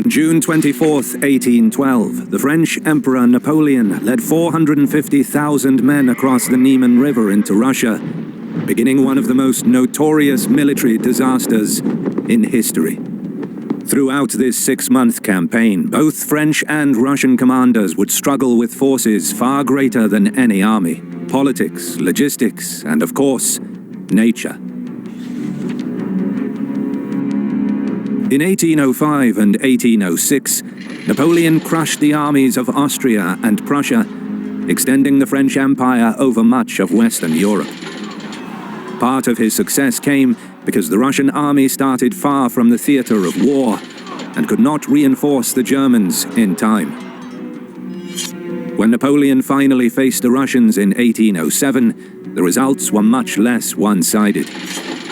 June 24, 1812, the French Emperor Napoleon led 450,000 men across the Niemen River into Russia, beginning one of the most notorious military disasters in history. Throughout this 6-month campaign, both French and Russian commanders would struggle with forces far greater than any army: politics, logistics, and of course, nature. In 1805 and 1806, Napoleon crushed the armies of Austria and Prussia, extending the French Empire over much of Western Europe. Part of his success came because the Russian army started far from the theater of war and could not reinforce the Germans in time. When Napoleon finally faced the Russians in 1807, the results were much less one-sided.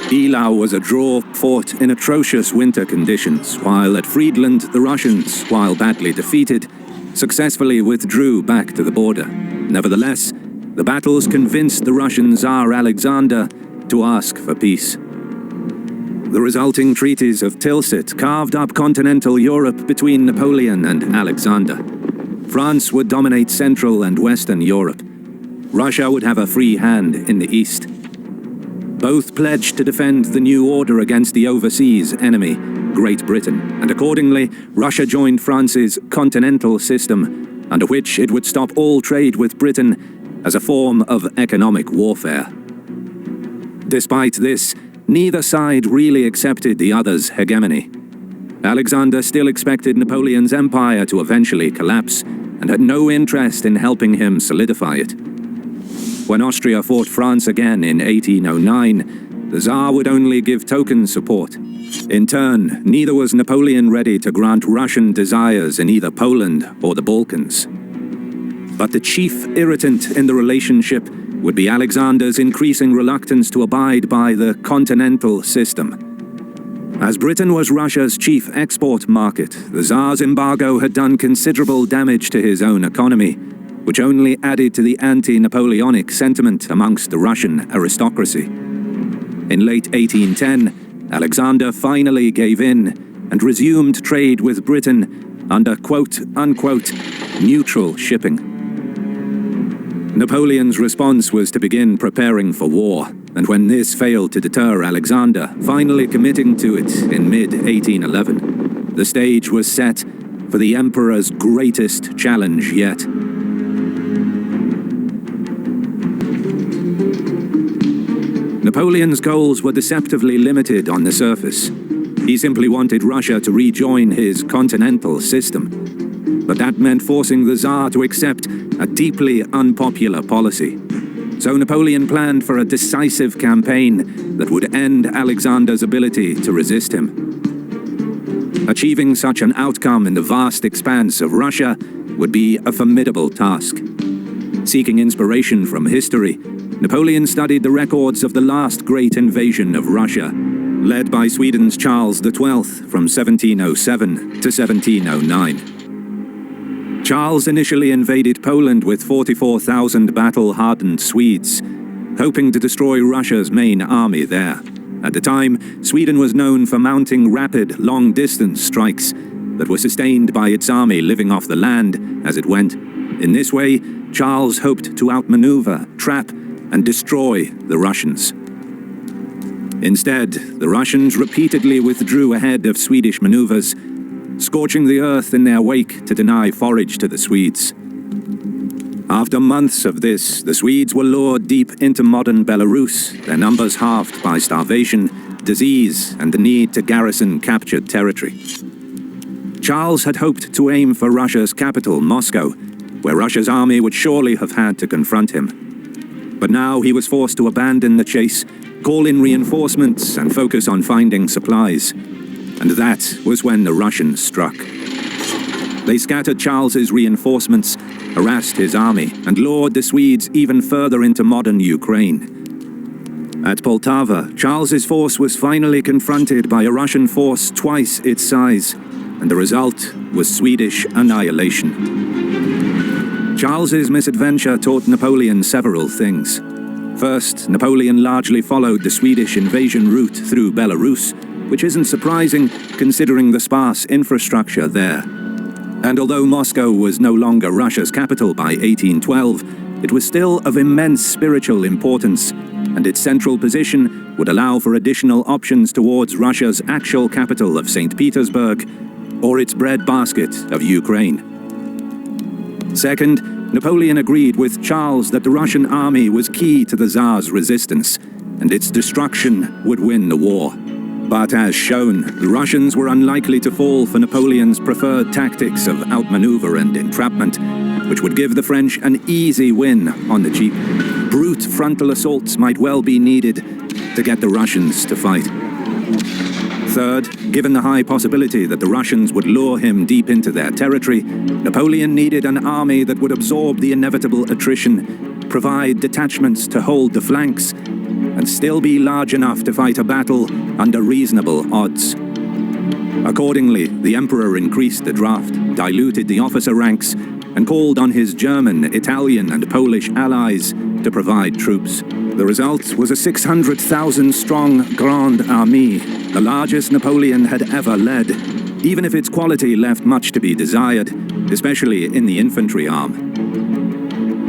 Eylau was a draw fought in atrocious winter conditions, while at Friedland the Russians, while badly defeated, successfully withdrew back to the border. Nevertheless, the battles convinced the Russian Tsar Alexander to ask for peace. The resulting treaties of Tilsit carved up continental Europe between Napoleon and Alexander. France would dominate Central and Western Europe. Russia would have a free hand in the East. Both pledged to defend the new order against the overseas enemy, Great Britain, and accordingly, Russia joined France's continental system, under which it would stop all trade with Britain as a form of economic warfare. Despite this, neither side really accepted the other's hegemony. Alexander still expected Napoleon's empire to eventually collapse, and had no interest in helping him solidify it. When Austria fought France again in 1809, the Tsar would only give token support. In turn, neither was Napoleon ready to grant Russian desires in either Poland or the Balkans. But the chief irritant in the relationship would be Alexander's increasing reluctance to abide by the continental system. As Britain was Russia's chief export market, the Tsar's embargo had done considerable damage to his own economy, which only added to the anti-Napoleonic sentiment amongst the Russian aristocracy. In late 1810, Alexander finally gave in and resumed trade with Britain under quote-unquote neutral shipping. Napoleon's response was to begin preparing for war, and when this failed to deter Alexander, finally committing to it in mid-1811, the stage was set for the Emperor's greatest challenge yet. Napoleon's goals were deceptively limited on the surface. He simply wanted Russia to rejoin his continental system. But that meant forcing the Tsar to accept a deeply unpopular policy. So Napoleon planned for a decisive campaign that would end Alexander's ability to resist him. Achieving such an outcome in the vast expanse of Russia would be a formidable task. Seeking inspiration from history, Napoleon studied the records of the last great invasion of Russia, led by Sweden's Charles XII from 1707 to 1709. Charles initially invaded Poland with 44,000 battle-hardened Swedes, hoping to destroy Russia's main army there. At the time, Sweden was known for mounting rapid, long-distance strikes that were sustained by its army living off the land as it went. In this way, Charles hoped to outmaneuver, trap, and destroy the Russians. Instead, the Russians repeatedly withdrew ahead of Swedish maneuvers, scorching the earth in their wake to deny forage to the Swedes. After months of this, the Swedes were lured deep into modern Belarus, their numbers halved by starvation, disease, and the need to garrison captured territory. Charles had hoped to aim for Russia's capital, Moscow, where Russia's army would surely have had to confront him. But now he was forced to abandon the chase, call in reinforcements, and focus on finding supplies. And that was when the Russians struck. They scattered Charles's reinforcements, harassed his army, and lured the Swedes even further into modern Ukraine. At Poltava, Charles's force was finally confronted by a Russian force twice its size, and the result was Swedish annihilation. Charles's misadventure taught Napoleon several things. First, Napoleon largely followed the Swedish invasion route through Belarus, which isn't surprising considering the sparse infrastructure there. And although Moscow was no longer Russia's capital by 1812, it was still of immense spiritual importance, and its central position would allow for additional options towards Russia's actual capital of St. Petersburg or its breadbasket of Ukraine. Second, Napoleon agreed with Charles that the Russian army was key to the Tsar's resistance, and its destruction would win the war. But as shown, the Russians were unlikely to fall for Napoleon's preferred tactics of outmaneuver and entrapment, which would give the French an easy win on the cheap. Brute frontal assaults might well be needed to get the Russians to fight. Third, given the high possibility that the Russians would lure him deep into their territory, Napoleon needed an army that would absorb the inevitable attrition, provide detachments to hold the flanks, and still be large enough to fight a battle under reasonable odds. Accordingly, the Emperor increased the draft, diluted the officer ranks, and called on his German, Italian, and Polish allies to provide troops. The result was a 600,000-strong Grande Armée, the largest Napoleon had ever led, even if its quality left much to be desired, especially in the infantry arm.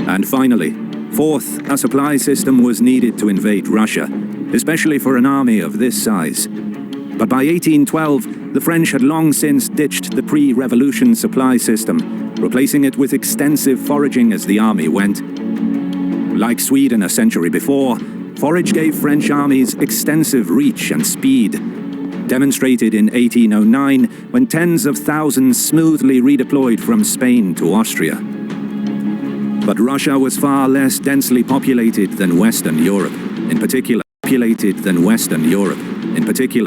And finally, fourth, a supply system was needed to invade Russia, especially for an army of this size. But by 1812, the French had long since ditched the pre-revolution supply system, replacing it with extensive foraging as the army went. Like Sweden a century before, forage gave French armies extensive reach and speed, demonstrated in 1809 when tens of thousands smoothly redeployed from Spain to Austria. But Russia was far less densely populated than Western Europe, in particular,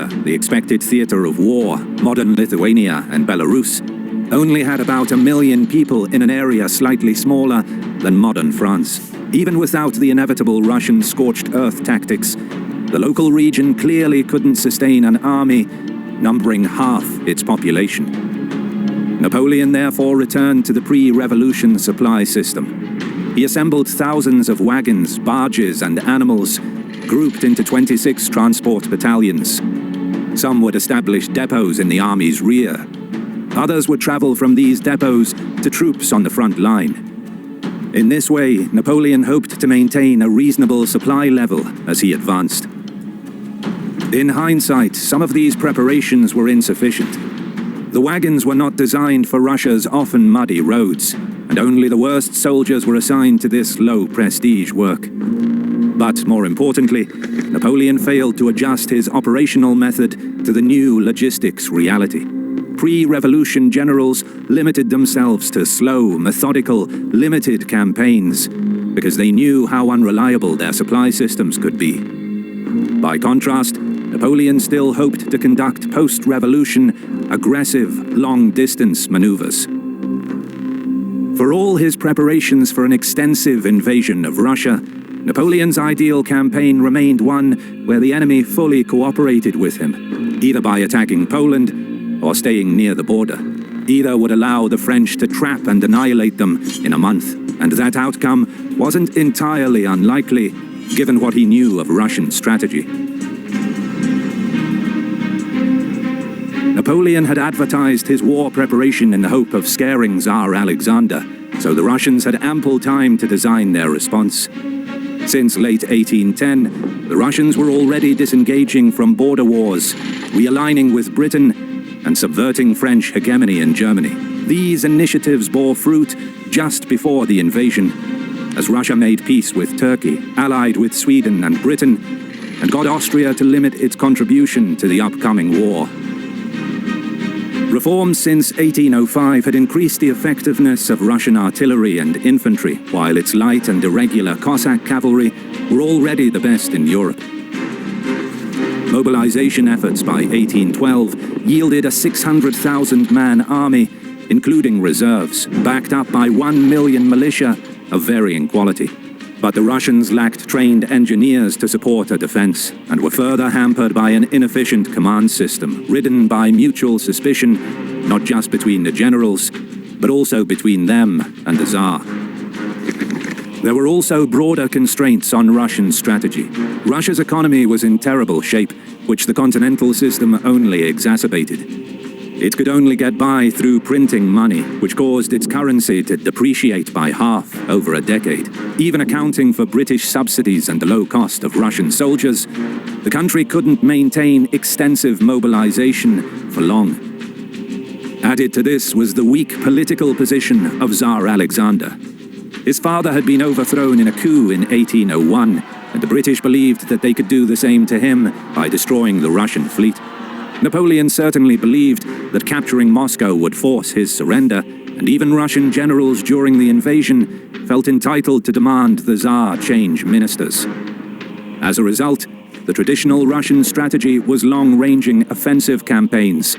the expected theater of war, modern Lithuania and Belarus, only had about 1 million people in an area slightly smaller than modern France. Even without the inevitable Russian scorched earth tactics, the local region clearly couldn't sustain an army numbering half its population. Napoleon therefore returned to the pre-revolution supply system. He assembled thousands of wagons, barges, and animals, grouped into 26 transport battalions. Some would establish depots in the army's rear. Others would travel from these depots to troops on the front line. In this way, Napoleon hoped to maintain a reasonable supply level as he advanced. In hindsight, some of these preparations were insufficient. The wagons were not designed for Russia's often muddy roads, and only the worst soldiers were assigned to this low-prestige work. But more importantly, Napoleon failed to adjust his operational method to the new logistics reality. Pre-revolution generals limited themselves to slow, methodical, limited campaigns because they knew how unreliable their supply systems could be. By contrast, Napoleon still hoped to conduct post-revolution, aggressive, long-distance maneuvers. For all his preparations for an extensive invasion of Russia, Napoleon's ideal campaign remained one where the enemy fully cooperated with him, either by attacking Poland or staying near the border. Either would allow the French to trap and annihilate them in a month, and that outcome wasn't entirely unlikely, given what he knew of Russian strategy. Napoleon had advertised his war preparation in the hope of scaring Tsar Alexander, so the Russians had ample time to design their response. Since late 1810, the Russians were already disengaging from border wars, realigning with Britain, and subverting French hegemony in Germany. These initiatives bore fruit just before the invasion, as Russia made peace with Turkey, allied with Sweden and Britain, and got Austria to limit its contribution to the upcoming war. Reforms since 1805 had increased the effectiveness of Russian artillery and infantry, while its light and irregular Cossack cavalry were already the best in Europe. Mobilization efforts by 1812 yielded a 600,000-man army, including reserves, backed up by 1 million militia of varying quality. But the Russians lacked trained engineers to support a defense, and were further hampered by an inefficient command system, ridden by mutual suspicion, not just between the generals, but also between them and the Tsar. There were also broader constraints on Russian strategy. Russia's economy was in terrible shape, which the continental system only exacerbated. It could only get by through printing money, which caused its currency to depreciate by half over a decade. Even accounting for British subsidies and the low cost of Russian soldiers, the country couldn't maintain extensive mobilization for long. Added to this was the weak political position of Tsar Alexander. His father had been overthrown in a coup in 1801, and the British believed that they could do the same to him by destroying the Russian fleet. Napoleon certainly believed that capturing Moscow would force his surrender, and even Russian generals during the invasion felt entitled to demand the Tsar change ministers. As a result, the traditional Russian strategy was long-ranging offensive campaigns,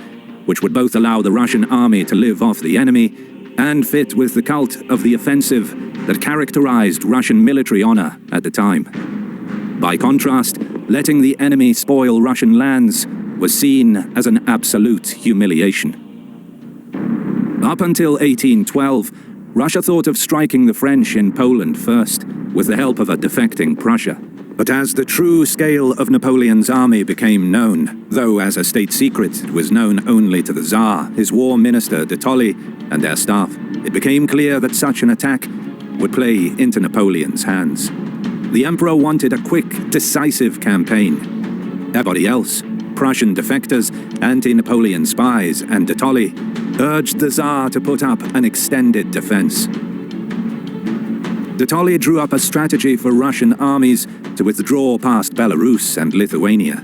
which would both allow the Russian army to live off the enemy and fit with the cult of the offensive that characterized Russian military honor at the time. By contrast, letting the enemy spoil Russian lands was seen as an absolute humiliation. Up until 1812, Russia thought of striking the French in Poland first, with the help of a defecting Prussia. But as the true scale of Napoleon's army became known, though as a state secret it was known only to the Tsar, his war minister de Tolly, and their staff, it became clear that such an attack would play into Napoleon's hands. The emperor wanted a quick, decisive campaign. Everybody else, Prussian defectors, anti-Napoleon spies, and de Tolly, urged the Tsar to put up an extended defense. De Tolly drew up a strategy for Russian armies to withdraw past Belarus and Lithuania.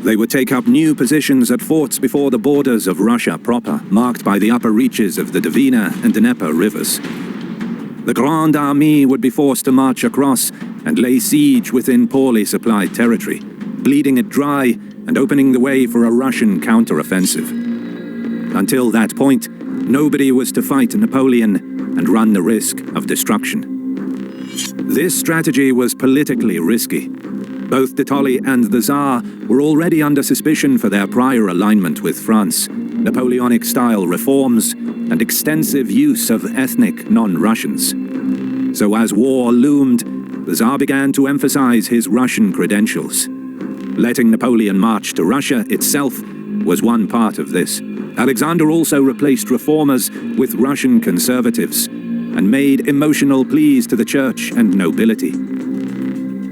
They would take up new positions at forts before the borders of Russia proper, marked by the upper reaches of the Dvina and Dnieper rivers. The Grande Armée would be forced to march across and lay siege within poorly supplied territory, bleeding it dry and opening the way for a Russian counter-offensive. Until that point, nobody was to fight Napoleon and run the risk of destruction. This strategy was politically risky. Both de Tolly and the Tsar were already under suspicion for their prior alignment with France, Napoleonic-style reforms, and extensive use of ethnic non-Russians. So as war loomed, the Tsar began to emphasize his Russian credentials. Letting Napoleon march to Russia itself was one part of this. Alexander also replaced reformers with Russian conservatives and made emotional pleas to the church and nobility.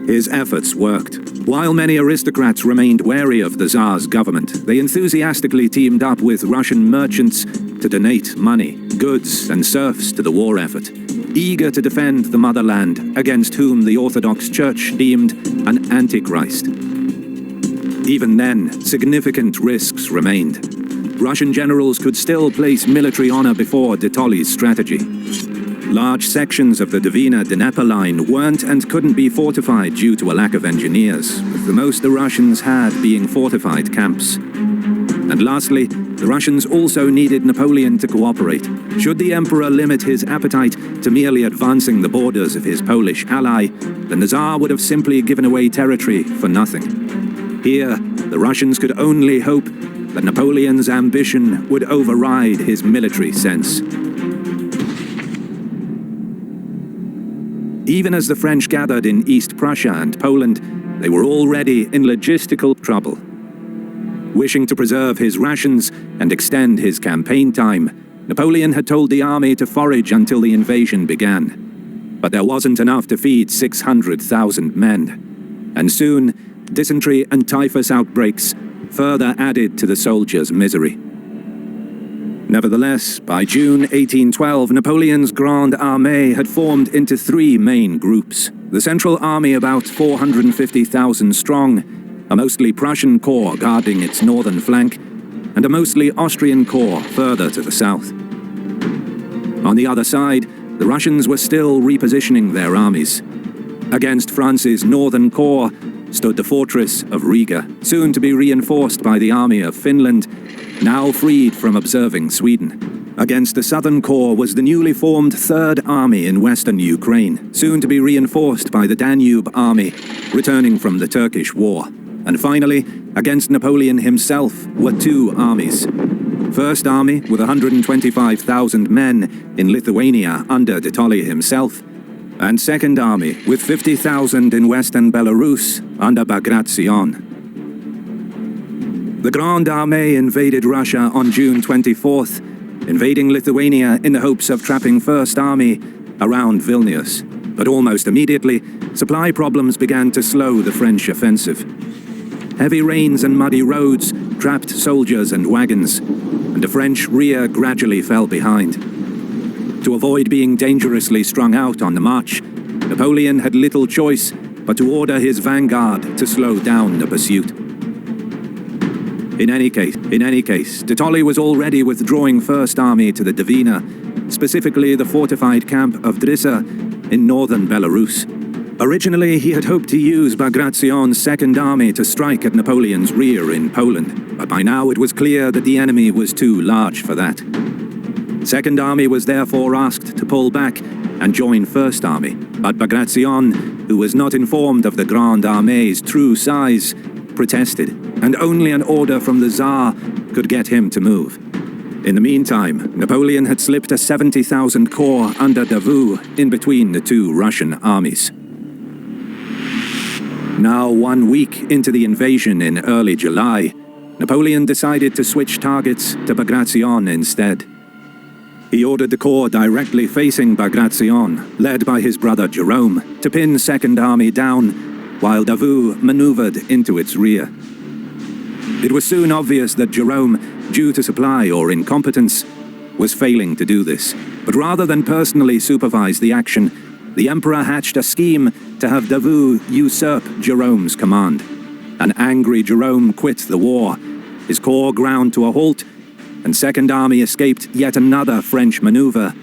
His efforts worked. While many aristocrats remained wary of the Tsar's government, they enthusiastically teamed up with Russian merchants to donate money, goods, and serfs to the war effort, eager to defend the motherland against whom the Orthodox Church deemed an antichrist. Even then, significant risks remained. Russian generals could still place military honor before de Tolly's strategy. Large sections of the Dvina-Dnieper line weren't and couldn't be fortified due to a lack of engineers, with the most the Russians had being fortified camps. And lastly, the Russians also needed Napoleon to cooperate. Should the emperor limit his appetite to merely advancing the borders of his Polish ally, then the Tsar would have simply given away territory for nothing. Here, the Russians could only hope that Napoleon's ambition would override his military sense. Even as the French gathered in East Prussia and Poland, they were already in logistical trouble. Wishing to preserve his rations and extend his campaign time, Napoleon had told the army to forage until the invasion began. But there wasn't enough to feed 600,000 men. And soon, dysentery and typhus outbreaks further added to the soldiers' misery. Nevertheless, by June 1812, Napoleon's Grande Armée had formed into three main groups. The Central Army, about 450,000 strong, a mostly Prussian corps guarding its northern flank, and a mostly Austrian corps further to the south. On the other side, the Russians were still repositioning their armies. Against France's northern corps stood the fortress of Riga, soon to be reinforced by the army of Finland, now freed from observing Sweden. Against the southern corps was the newly formed Third Army in western Ukraine, soon to be reinforced by the Danube Army, returning from the Turkish War. And finally, against Napoleon himself were two armies. First Army, with 125,000 men in Lithuania under de Tolly himself, and Second Army with 50,000 in western Belarus under Bagration. The Grande Armée invaded Russia on June 24th, invading Lithuania in the hopes of trapping First Army around Vilnius. But almost immediately, supply problems began to slow the French offensive. Heavy rains and muddy roads trapped soldiers and wagons, and the French rear gradually fell behind. To avoid being dangerously strung out on the march, Napoleon had little choice but to order his vanguard to slow down the pursuit. In any case, de Tolly was already withdrawing First Army to the Dvina, specifically the fortified camp of Drissa in northern Belarus. Originally, he had hoped to use Bagration's Second Army to strike at Napoleon's rear in Poland, but by now it was clear that the enemy was too large for that. Second Army was therefore asked to pull back and join First Army, but Bagration, who was not informed of the Grande Armée's true size, protested, and only an order from the Tsar could get him to move. In the meantime, Napoleon had slipped a 70,000 corps under Davout in between the two Russian armies. Now 1 week into the invasion in early July, Napoleon decided to switch targets to Bagration instead. He ordered the corps directly facing Bagration, led by his brother Jerome, to pin Second Army down, while Davout maneuvered into its rear. It was soon obvious that Jerome, due to supply or incompetence, was failing to do this. But rather than personally supervise the action, the Emperor hatched a scheme to have Davout usurp Jerome's command. An angry Jerome quit the war, his corps ground to a halt, and Second Army escaped yet another French maneuver,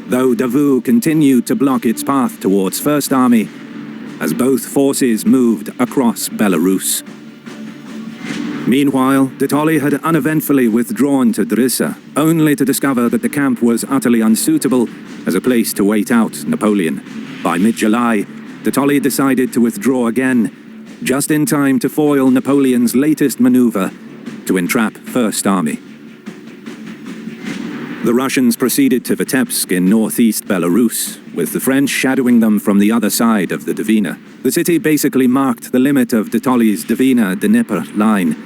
though Davout continued to block its path towards First Army as both forces moved across Belarus. Meanwhile, de Tolly had uneventfully withdrawn to Drissa, only to discover that the camp was utterly unsuitable as a place to wait out Napoleon. By mid-July, de Tolly decided to withdraw again, just in time to foil Napoleon's latest maneuver to entrap First Army. The Russians proceeded to Vitebsk in northeast Belarus, with the French shadowing them from the other side of the Dvina. The city basically marked the limit of de Tolly's Dvina-Dnieper line,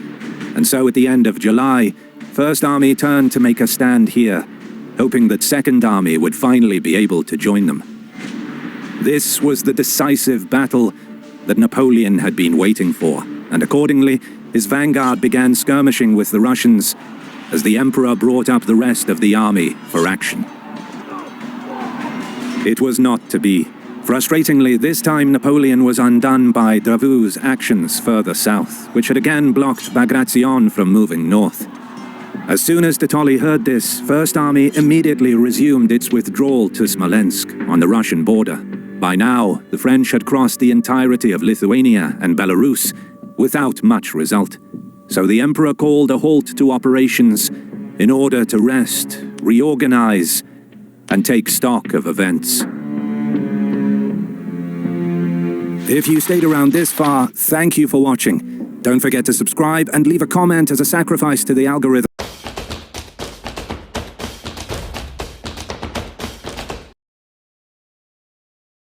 and so at the end of July, First Army turned to make a stand here, hoping that Second Army would finally be able to join them. This was the decisive battle that Napoleon had been waiting for, and accordingly, his vanguard began skirmishing with the Russians as the Emperor brought up the rest of the army for action. It was not to be. Frustratingly, this time Napoleon was undone by Davout's actions further south, which had again blocked Bagration from moving north. As soon as de Tolly heard this, First Army immediately resumed its withdrawal to Smolensk on the Russian border. By now, the French had crossed the entirety of Lithuania and Belarus without much result, so the Emperor called a halt to operations in order to rest, reorganize, and take stock of events. If you stayed around this far, thank you for watching. Don't forget to subscribe and leave a comment as a sacrifice to the algorithm.